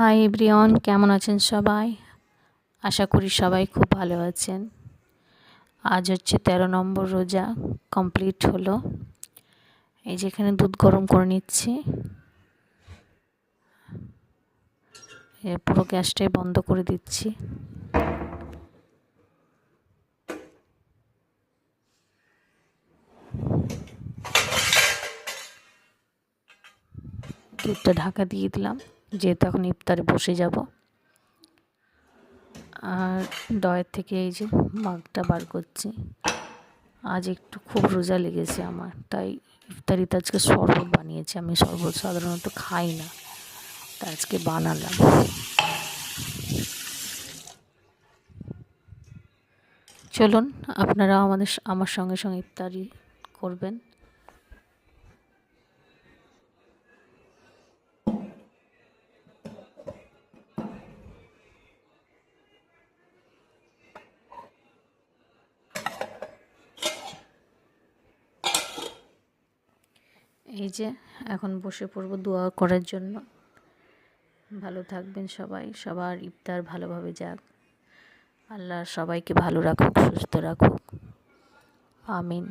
Hi everyone, কেমন আছেন সবাই? আশা করি সবাই খুব ভালো আছেন। আজ হচ্ছে 13 নম্বর রোজা কমপ্লিট হলো। এই যে এখানে দুধ গরম করে নিচ্ছি। পুরো গ্যাসটাই বন্ধ করে দিচ্ছি। দুধটা ঢাকা দিয়ে দিলাম, যেহেতু এখন ইফতারে বসে যাব। আর ডয়ের থেকে এই যে মাগটা বার করছি। আজ একটু খুব রোজা লেগেছে আমার, তাই ইফতারিতে আজকে শরবত বানিয়েছি। আমি শরবত সাধারণত খাই না, তাই আজকে বানালাম। চলুন আপনারা আমার সঙ্গে সঙ্গে ইফতারি করবেন। এই যে এখন বসে পড়ব দোয়া করার জন্য। ভালো থাকবেন সবাই, সবার ইফতার ভালোভাবে যাক। আল্লাহ সবাইকে ভালো রাখুক, সুস্থ রাখুক। আমিন।